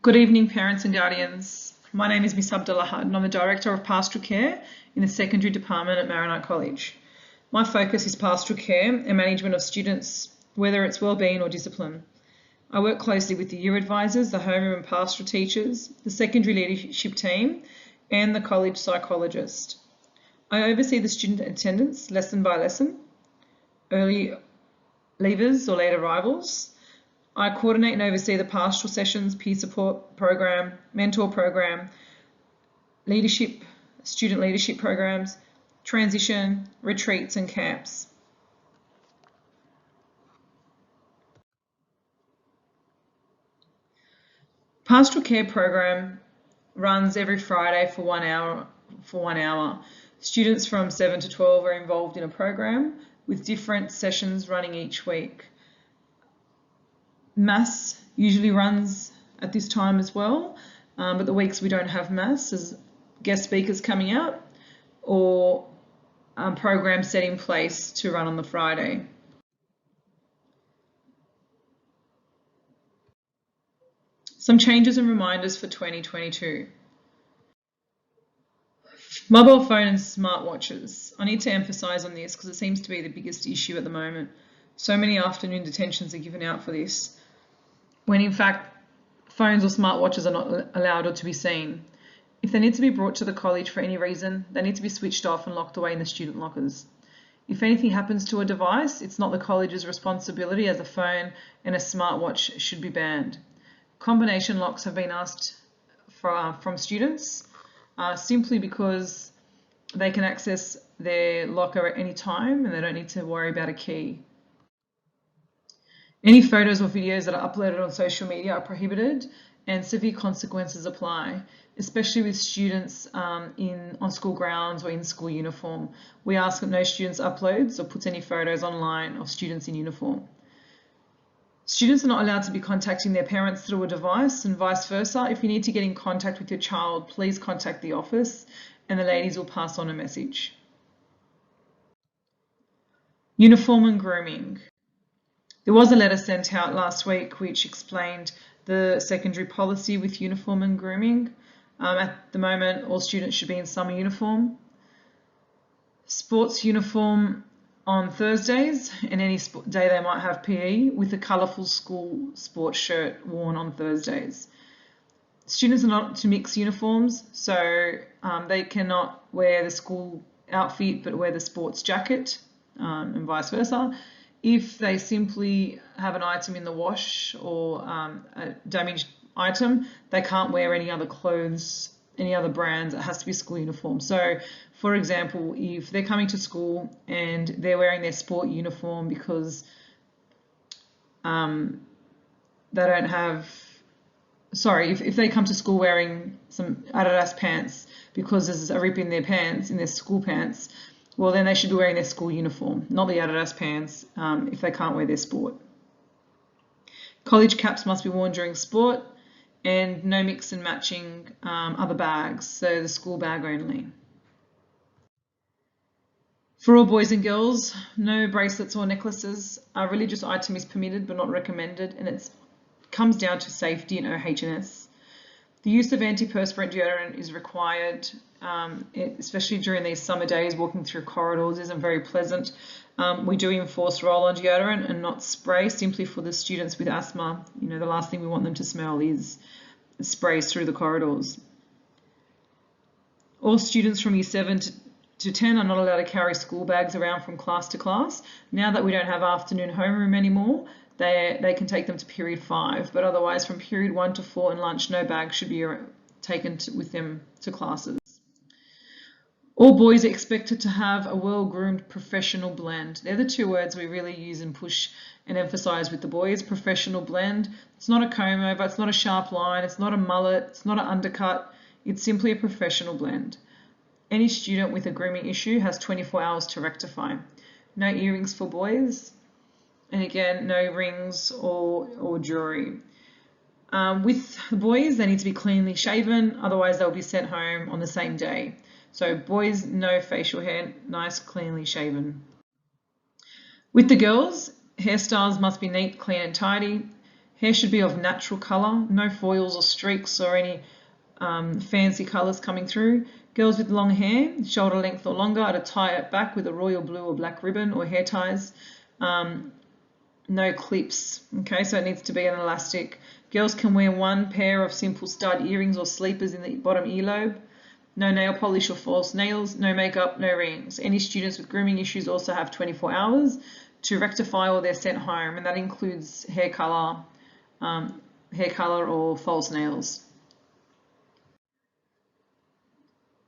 Good evening, parents and guardians. My name is Miss Abdullah and I'm the Director of Pastoral Care in the Secondary Department at Maronite College. My focus is pastoral care and management of students, whether it's wellbeing or discipline. I work closely with the year advisors, the homeroom and pastoral teachers, the secondary leadership team, and the college psychologist. I oversee the student attendance lesson by lesson, early leavers or late arrivals. I coordinate and oversee the pastoral sessions, peer support program, mentor program, student leadership programs, transition, retreats and camps. Pastoral care program runs every Friday for 1 hour. Students from 7 to 12 are involved in a program with different sessions running each week. Mass usually runs at this time as well, but the weeks we don't have Mass, there's guest speakers coming out or programs set in place to run on the Friday. Some changes and reminders for 2022. Mobile phone and smartwatches. I need to emphasise on this because it seems to be the biggest issue at the moment. So many afternoon detentions are given out for this, when in fact phones or smartwatches are not allowed or to be seen. If they need to be brought to the college for any reason, they need to be switched off and locked away in the student lockers. If anything happens to a device, it's not the college's responsibility, as a phone and a smartwatch should be banned. Combination locks have been asked from students simply because they can access their locker at any time and they don't need to worry about a key. Any photos or videos that are uploaded on social media are prohibited and severe consequences apply, especially with students on school grounds or in school uniform. We ask that no students uploads or puts any photos online of students in uniform. Students are not allowed to be contacting their parents through a device, and vice versa. If you need to get in contact with your child, please contact the office and the ladies will pass on a message. Uniform and grooming. There was a letter sent out last week which explained the secondary policy with uniform and grooming. At the moment, all students should be in summer uniform. Sports uniform on Thursdays, and any day they might have PE, with a colourful school sports shirt worn on Thursdays. Students are not to mix uniforms, so they cannot wear the school outfit but wear the sports jacket, and vice versa. If they simply have an item in the wash or a damaged item, they can't wear any other clothes, any other brands. It has to be school uniform. So, for example, if they're coming to school and they're wearing their sport uniform because they don't have, if they come to school wearing some Adidas pants because there's a rip in their pants, in their school pants, well, then they should be wearing their school uniform, not the Adidas pants, if they can't wear their sport. College caps must be worn during sport, and no mix and matching other bags, so the school bag only. For all boys and girls, no bracelets or necklaces. A religious item is permitted but not recommended, and it comes down to safety and OH&S. The use of antiperspirant deodorant is required, especially during these summer days. Walking through corridors isn't very pleasant. We do enforce roll-on deodorant and not spray, simply for the students with asthma. You know, the last thing we want them to smell is sprays through the corridors. All students from year 7 to 10 are not allowed to carry school bags around from class to class. Now that we don't have afternoon homeroom anymore, they can take them to period 5, but otherwise from period 1 to 4 and lunch, no bag should be taken with them to classes. All boys are expected to have a well-groomed professional blend. They're the two words we really use and push and emphasise with the boys. Professional blend. It's not a comb over, it's not a sharp line, it's not a mullet, it's not an undercut. It's simply a professional blend. Any student with a grooming issue has 24 hours to rectify. No earrings for boys. And again, no rings or jewelry. With the boys, they need to be cleanly shaven, otherwise they'll be sent home on the same day. So boys, no facial hair, nice cleanly shaven. With the girls, hairstyles must be neat, clean and tidy. Hair should be of natural colour, no foils or streaks or any fancy colours coming through. Girls with long hair, shoulder length or longer, are to tie it back with a royal blue or black ribbon or hair ties. No clips, okay, so it needs to be an elastic. Girls can wear one pair of simple stud earrings or sleepers in the bottom earlobe. No nail polish or false nails, no makeup, no rings. Any students with grooming issues also have 24 hours to rectify or they're sent home, and that includes hair colour or false nails.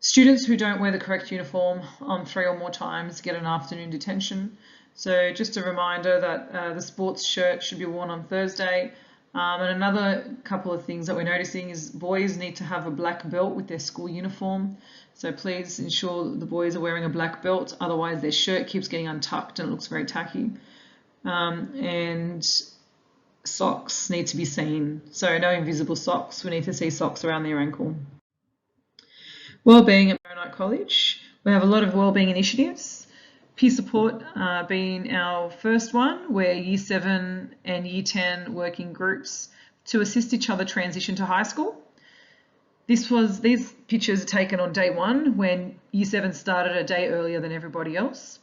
Students who don't wear the correct uniform 3 or more times get an afternoon detention. So just a reminder that the sports shirt should be worn on Thursday. And another couple of things that we're noticing is boys need to have a black belt with their school uniform. So please ensure that the boys are wearing a black belt, otherwise their shirt keeps getting untucked and it looks very tacky. And socks need to be seen. So no invisible socks, we need to see socks around their ankle. Wellbeing at Maronite College. We have a lot of wellbeing initiatives. Peer support being our first one, where Year 7 and Year 10 work in groups to assist each other transition to high school. These pictures are taken on day 1 when Year 7 started a day earlier than everybody else.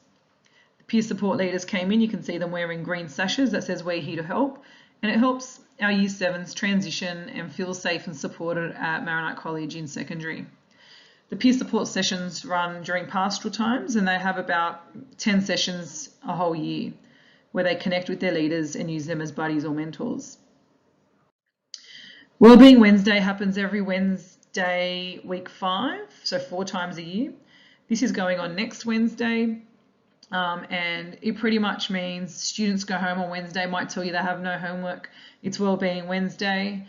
The peer support leaders came in, you can see them wearing green sashes that says we're here to help, and it helps our Year 7s transition and feel safe and supported at Maronite College in secondary. The peer support sessions run during pastoral times, and they have about 10 sessions a whole year where they connect with their leaders and use them as buddies or mentors. Wellbeing Wednesday happens every Wednesday, week 5, so 4 times a year. This is going on next Wednesday, and it pretty much means students go home on Wednesday, might tell you they have no homework. It's Wellbeing Wednesday.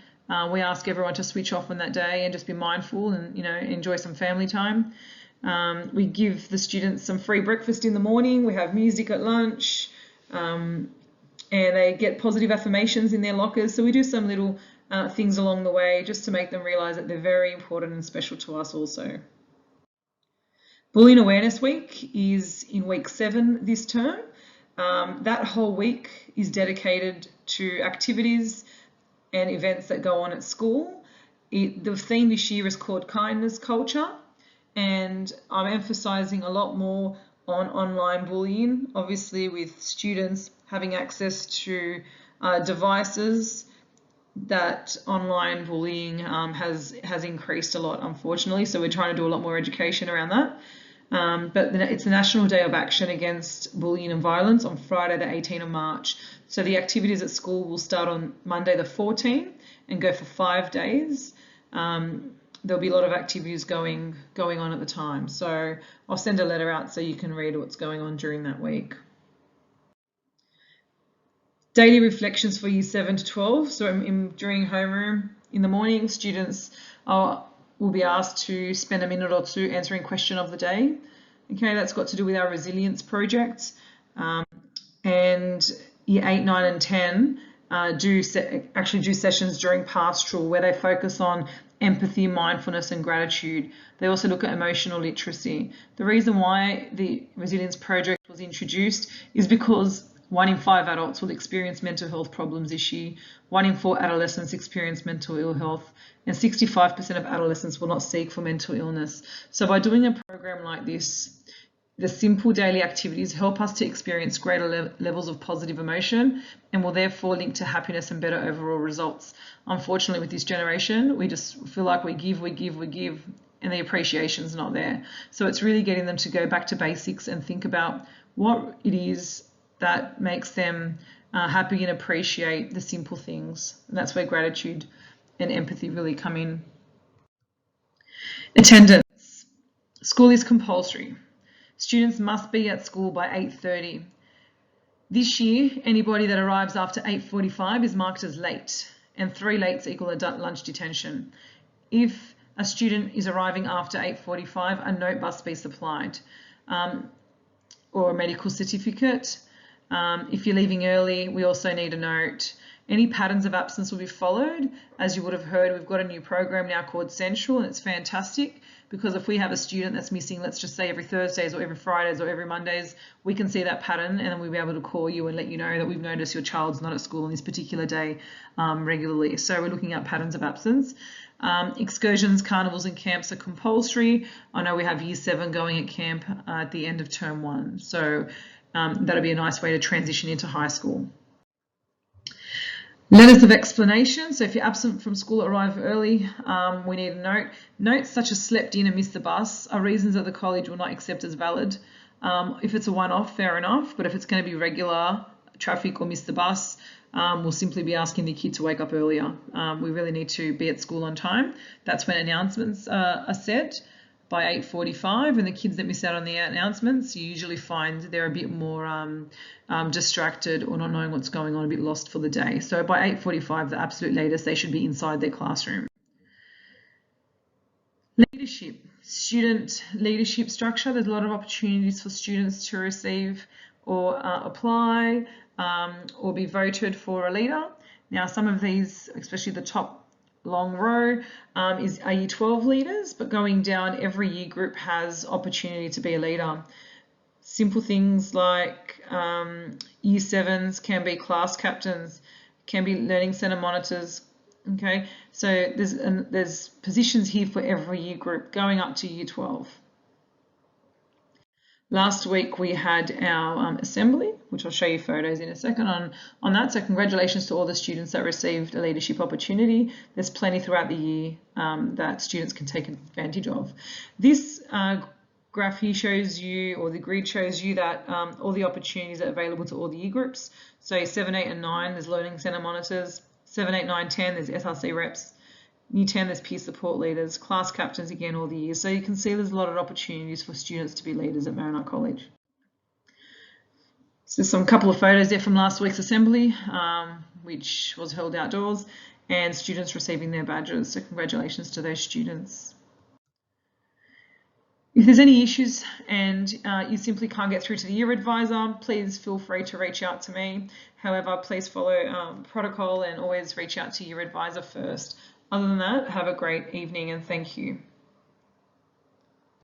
We ask everyone to switch off on that day and just be mindful and enjoy some family time. We give the students some free breakfast in the morning. We have music at lunch, and they get positive affirmations in their lockers. So we do some little things along the way just to make them realise that they're very important and special to us also. Bullying Awareness Week is in week 7 this term. That whole week is dedicated to activities and events that go on at school. The theme this year is called Kindness Culture, and I'm emphasising a lot more on online bullying, obviously with students having access to devices. That online bullying has increased a lot, unfortunately, so we're trying to do a lot more education around that. But it's the National Day of Action Against Bullying and Violence on Friday the 18th of March. So the activities at school will start on Monday the 14th and go for 5 days. There'll be a lot of activities going on at the time. So I'll send a letter out so you can read what's going on during that week. Daily reflections for Year 7 to 12. So during homeroom in the morning, students will be asked to spend a minute or 2 answering question of the day. Okay, that's got to do with our resilience project. And Year 8, 9 and 10 do sessions during pastoral where they focus on empathy, mindfulness and gratitude. They also look at emotional literacy. The reason why the resilience project was introduced is because 1 in 5 adults will experience mental health problems this year. 1 in 4 adolescents experience mental ill health, and 65% of adolescents will not seek for mental illness. So by doing a program like this, the simple daily activities help us to experience greater levels of positive emotion and will therefore link to happiness and better overall results. Unfortunately, with this generation, we just feel like we give, and the appreciation's not there. So it's really getting them to go back to basics and think about what it is that makes them happy and appreciate the simple things. And that's where gratitude and empathy really come in. Attendance. School is compulsory. Students must be at school by 8:30. This year, anybody that arrives after 8:45 is marked as late, and 3 lates equal a lunch detention. If a student is arriving after 8:45, a note must be supplied, or a medical certificate. If you're leaving early, we also need a note. Any patterns of absence will be followed. As you would have heard, we've got a new program now called Central, and it's fantastic because if we have a student that's missing, let's just say every Thursdays or every Fridays or every Mondays, we can see that pattern and then we'll be able to call you and let you know that we've noticed your child's not at school on this particular day regularly. So we're looking at patterns of absence. Excursions, carnivals and camps are compulsory. I know we have year 7 going at camp at the end of term 1. So that'll be a nice way to transition into high school. Letters of explanation. So if you're absent from school, arrive early, we need a note. Notes such as slept in and missed the bus are reasons that the college will not accept as valid. If it's a one-off, fair enough, but if it's going to be regular traffic or miss the bus, we'll simply be asking the kid to wake up earlier. We really need to be at school on time. That's when announcements are set by 8:45, and the kids that miss out on the announcements, you usually find they're a bit more distracted or not knowing what's going on, a bit lost for the day. So by 8:45, the absolute latest, they should be inside their classroom. Leadership, student leadership structure. There's a lot of opportunities for students to receive or apply or be voted for a leader. Now, some of these, especially the top long row, are year 12 leaders, but going down, every year group has opportunity to be a leader. Simple things like year 7s can be class captains, can be learning centre monitors. Okay, so there's positions here for every year group going up to year 12. Last week we had our assembly, which I'll show you photos in a second on that. So congratulations to all the students that received a leadership opportunity. There's plenty throughout the year that students can take advantage of. This graph here shows you, or the grid shows you that all the opportunities are available to all the year groups. So 7, 8 and 9, there's learning centre monitors. 7, 8, 9, 10, there's SRC reps. Year 10, there's peer support leaders, class captains again all the years. So you can see there's a lot of opportunities for students to be leaders at Marinite College. So there's couple of photos there from last week's assembly, which was held outdoors, and students receiving their badges. So congratulations to those students. If there's any issues and you simply can't get through to the year advisor, please feel free to reach out to me. However, please follow protocol and always reach out to your advisor first. Other than that, have a great evening and thank you.